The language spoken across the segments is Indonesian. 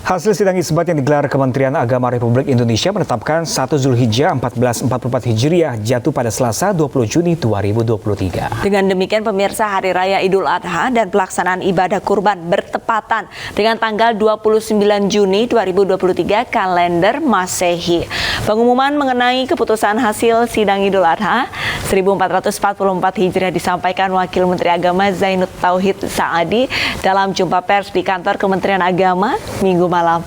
Hasil sidang isbat yang digelar Kementerian Agama Republik Indonesia menetapkan 1 Zulhijjah 1444 Hijriah jatuh pada Selasa 20 Juni 2023. Dengan demikian pemirsa, Hari Raya Idul Adha dan pelaksanaan ibadah kurban bertepatan dengan tanggal 29 Juni 2023 kalender Masehi. Pengumuman mengenai keputusan hasil sidang Idul Adha 1444 Hijriah disampaikan Wakil Menteri Agama Zainud Tauhid Saadi dalam jumpa pers di kantor Kementerian Agama Minggu malam.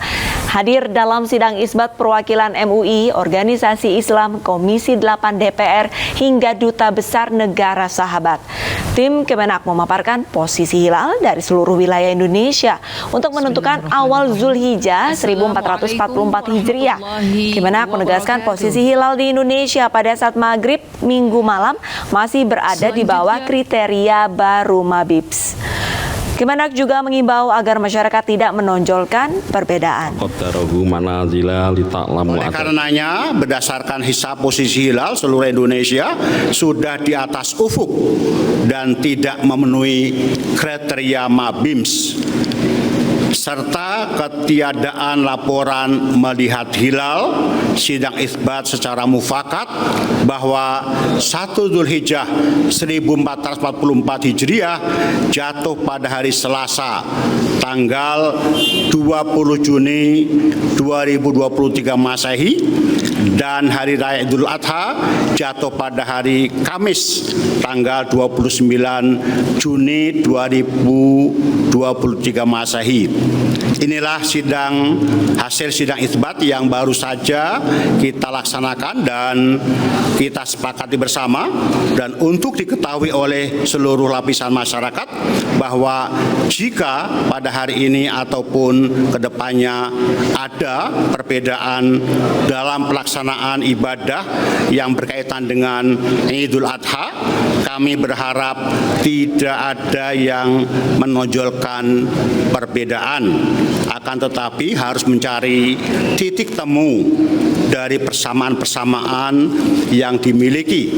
Hadir dalam sidang isbat perwakilan MUI, Organisasi Islam, Komisi 8 DPR, hingga Duta Besar Negara Sahabat. Tim Kemenak memaparkan posisi hilal dari seluruh wilayah Indonesia untuk menentukan awal Zulhijjah 1444 Hijriah. Kemenak menegaskan posisi hilal di Indonesia pada saat maghrib Minggu malam masih berada di bawah kriteria baru Mabibs. Kemenak juga mengimbau agar masyarakat tidak menonjolkan perbedaan. Oleh karenanya, berdasarkan hisab posisi hilal seluruh Indonesia sudah di atas ufuk dan tidak memenuhi kriteria Mabims, serta ketiadaan laporan melihat hilal, sidang isbat secara mufakat bahwa 1 Zulhijjah 1444 Hijriah jatuh pada hari Selasa tanggal 20 Juni 2023 Masehi dan Hari Raya Idul Adha jatuh pada hari Kamis tanggal 29 Juni 2023 Masehi. Inilah hasil sidang isbat yang baru saja kita laksanakan dan kita sepakati bersama, dan untuk diketahui oleh seluruh lapisan masyarakat bahwa jika pada hari ini ataupun kedepannya ada perbedaan dalam pelaksanaan ibadah yang berkaitan dengan Idul Adha, kami berharap tidak ada yang menonjolkan perbedaan, akan tetapi harus mencari titik temu dari persamaan-persamaan yang dimiliki.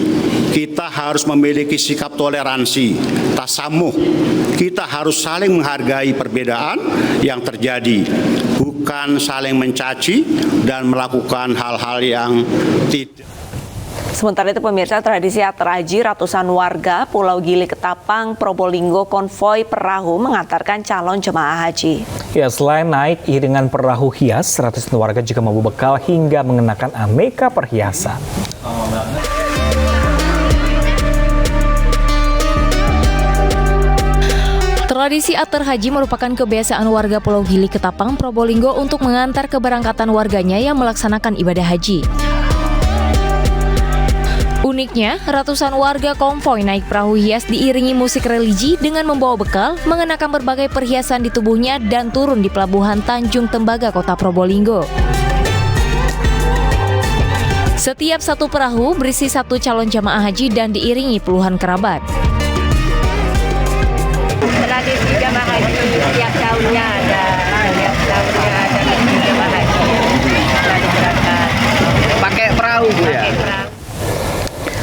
Kita harus memiliki sikap toleransi, tasamuh. Kita harus saling menghargai perbedaan yang terjadi, bukan saling mencaci dan melakukan hal-hal yang tidak. Sementara itu pemirsa, tradisi Atar Haji ratusan warga Pulau Gili Ketapang, Probolinggo konvoi perahu mengantarkan calon jemaah haji. Ya, selain naik iringan perahu hias, ratusan warga juga membawa bekal hingga mengenakan aneka perhiasan. Tradisi Atar Haji merupakan kebiasaan warga Pulau Gili Ketapang, Probolinggo untuk mengantar keberangkatan warganya yang melaksanakan ibadah haji. Uniknya, ratusan warga konvoi naik perahu hias diiringi musik religi dengan membawa bekal, mengenakan berbagai perhiasan di tubuhnya dan turun di Pelabuhan Tanjung Tembaga, Kota Probolinggo. Setiap satu perahu berisi satu calon jamaah haji dan diiringi puluhan kerabat. Tradisi jamaah haji setiap tahunnya ada jamaah haji selalu berangkat. Pakai perahu, Bu, ya?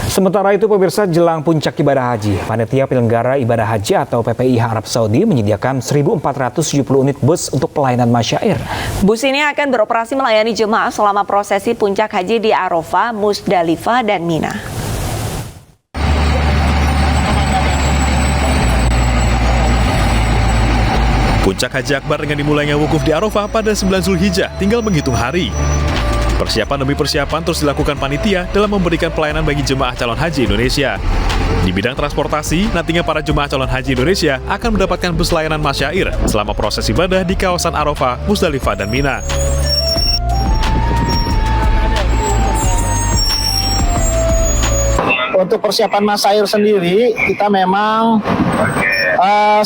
Sementara itu pemirsa, jelang puncak ibadah haji, Panitia Penyelenggara Ibadah Haji atau PPIH Arab Saudi menyediakan 1.470 unit bus untuk pelayanan masyair. Bus ini akan beroperasi melayani jemaah selama prosesi puncak haji di Arafah, Musdalifah, dan Mina. Puncak Haji Akbar dengan dimulainya wukuf di Arafah pada 9 Zulhijjah tinggal menghitung hari. Persiapan demi persiapan terus dilakukan panitia dalam memberikan pelayanan bagi jemaah calon haji Indonesia. Di bidang transportasi, nantinya para jemaah calon haji Indonesia akan mendapatkan bus layanan masyair selama proses ibadah di kawasan Arafah, Musdalifah, dan Mina. Untuk persiapan masyair sendiri, kita memang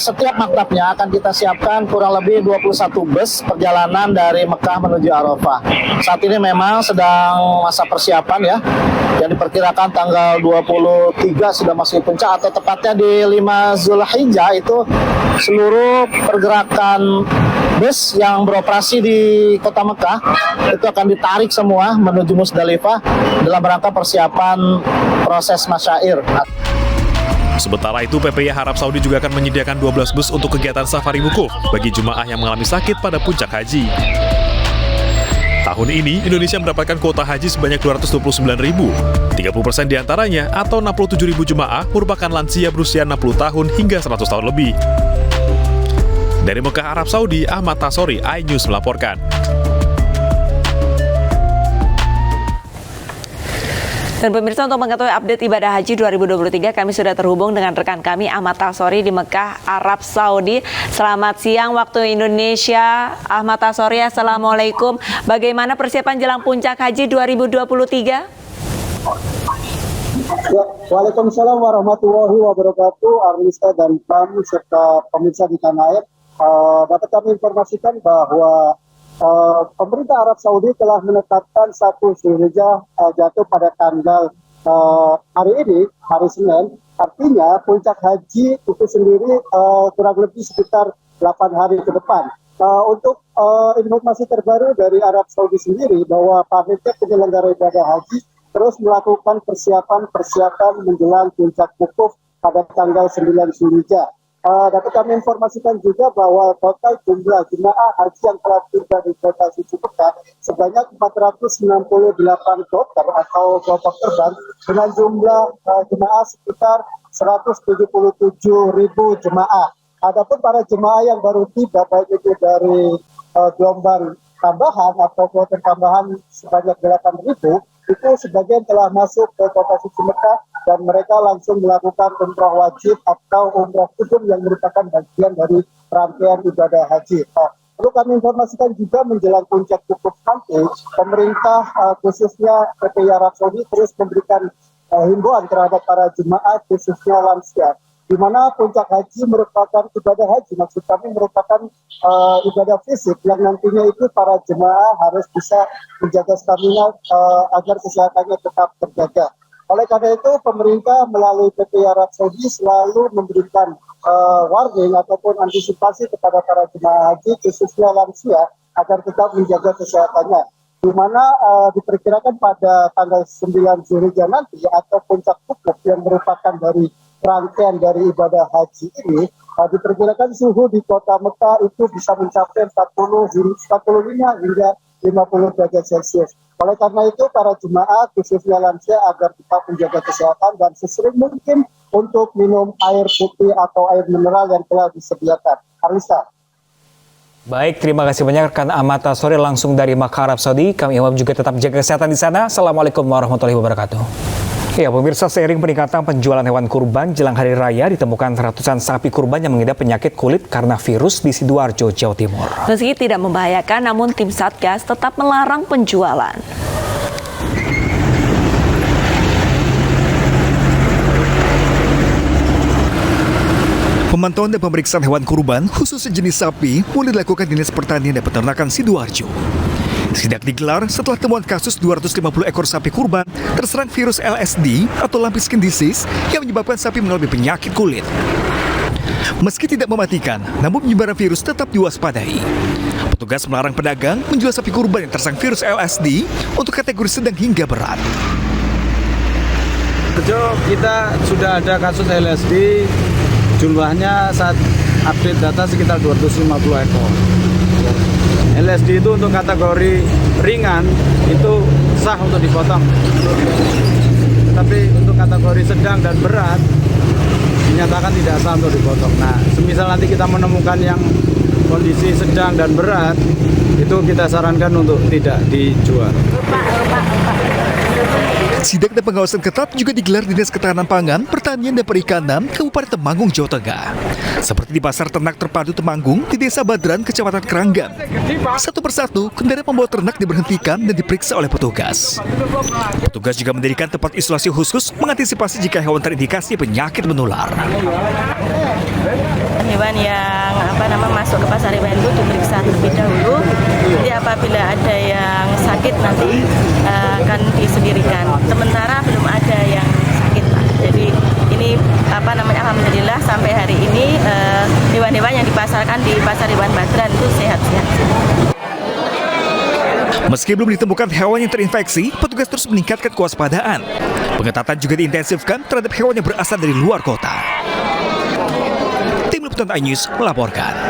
setiap maktabnya akan kita siapkan kurang lebih 21 bus perjalanan dari Mekah menuju Arafah. Saat ini memang sedang masa persiapan ya, yang diperkirakan tanggal 23 sudah masuk puncak, atau tepatnya di 5 Zulhijjah itu seluruh pergerakan bus yang beroperasi di kota Mekah itu akan ditarik semua menuju Musdalifah dalam rangka persiapan proses masyair. Sementara itu, PPIH Arab Saudi juga akan menyediakan 12 bus untuk kegiatan safari wukuf bagi jemaah yang mengalami sakit pada puncak haji. Tahun ini, Indonesia mendapatkan kuota haji sebanyak 229.000. 30% diantaranya atau 67.000 jemaah merupakan lansia berusia 60 tahun hingga 100 tahun lebih. Dari Mekah, Arab Saudi, Ahmad Tasori, iNews melaporkan. Dan pemirsa, untuk mengetahui update ibadah haji 2023, kami sudah terhubung dengan rekan kami Ahmad Tasori di Mekah, Arab Saudi. Selamat siang waktu Indonesia. Ahmad Tasori, Assalamualaikum. Bagaimana persiapan jelang puncak haji 2023? Ya, Waalaikumsalam warahmatullahi wabarakatuh, Arlista dan Pam serta pemirsa di tanah air. Dapat kami informasikan bahwa pemerintah Arab Saudi telah menetapkan 1 Zulhijjah jatuh pada tanggal hari ini, hari Senin. Artinya puncak haji itu sendiri kurang lebih sekitar 8 hari ke depan. Untuk informasi terbaru dari Arab Saudi sendiri, bahwa panitia penyelenggara ibadah haji terus melakukan persiapan menjelang puncak wukuf pada tanggal 9 Zulhijjah. Dapat kami informasikan juga bahwa total jumlah jemaah haji yang telah tiba di kota suci Mekah sebanyak 468 kloter atau kelompok terbang dengan jumlah jemaah sekitar 177.000 jemaah. Adapun para jemaah yang baru tiba, baik itu dari gelombang tambahan atau kloter tambahan sebanyak 8.000, itu sebagian telah masuk ke kota suci Mekah dan mereka langsung melakukan umrah wajib atau umrah kudum yang merupakan bagian dari rangkaian ibadah haji. Perlu kami informasikan juga menjelang puncak wukuf nanti, pemerintah khususnya PPI Arab Saudi terus memberikan himbauan terhadap para jemaah khususnya lansia, di mana puncak haji merupakan ibadah haji, maksud kami merupakan ibadah fisik yang nantinya itu para jemaah harus bisa menjaga stamina agar kesehatannya tetap terjaga. Oleh karena itu, pemerintah melalui PPI Arab Saudi selalu memberikan warning ataupun antisipasi kepada para jemaah haji khususnya lansia agar tetap menjaga kesehatannya. Di mana diperkirakan pada tanggal 9 Zulhijjah nanti atau puncak wukuf yang merupakan dari rangkaian dari ibadah haji ini, diperkirakan suhu di kota Mekah itu bisa mencapai 45 hingga 50 derajat Celcius. Oleh karena itu, para jemaah khususnya lansia agar tetap menjaga kesehatan dan sesering mungkin untuk minum air putih atau air mineral yang telah disediakan. Arlisa. Baik, terima kasih banyak rekan Ahmad Tasori langsung dari Mekah, Arab Saudi. Kami harap juga tetap jaga kesehatan di sana. Assalamualaikum warahmatullahi wabarakatuh. Ya, pemirsa, seiring peningkatan penjualan hewan kurban jelang hari raya ditemukan ratusan sapi kurban yang mengidap penyakit kulit karena virus di Sidoarjo, Jawa Timur. Meski tidak membahayakan, namun tim Satgas tetap melarang penjualan. Pemantauan dan pemeriksaan hewan kurban khusus jenis sapi mulai dilakukan Dinas Pertanian dan Peternakan Sidoarjo. Sidak digelar setelah temuan kasus 250 ekor sapi kurban terserang virus LSD atau lumpy skin disease yang menyebabkan sapi mengalami penyakit kulit. Meski tidak mematikan, namun penyebaran virus tetap diwaspadai. Petugas melarang pedagang menjual sapi kurban yang terserang virus LSD untuk kategori sedang hingga berat. Kita sudah ada kasus LSD, jumlahnya saat update data sekitar 250 ekor. LSD itu untuk kategori ringan itu sah untuk dipotong, tetapi untuk kategori sedang dan berat dinyatakan tidak sah untuk dipotong. Nah, semisal nanti kita menemukan yang kondisi sedang dan berat, itu kita sarankan untuk tidak dijual. Sidak dan pengawasan ketat juga digelar Dinas Ketahanan Pangan, Pertanian dan Perikanan Kabupaten Temanggung, Jawa Tengah. Seperti di Pasar Ternak Terpadu Temanggung di Desa Badran, Kecamatan Keranggan. Satu persatu, kendaraan pembawa ternak diberhentikan dan diperiksa oleh petugas. Petugas juga mendirikan tempat isolasi khusus mengantisipasi jika hewan terindikasi penyakit menular. Hewan yang masuk ke pasar hewan itu diperiksa terlebih dahulu. Jadi apabila ada yang sakit nanti akan disendirikan. Sementara belum ada yang sakit lah. Jadi ini alhamdulillah sampai hari ini hewan-hewan yang dipasarkan di pasar hewan Badran itu sehat-sehat. Meski belum ditemukan hewan yang terinfeksi, petugas terus meningkatkan kewaspadaan. Pengetatan juga diintensifkan terhadap hewan yang berasal dari luar kota. Tim Liputan iNews melaporkan.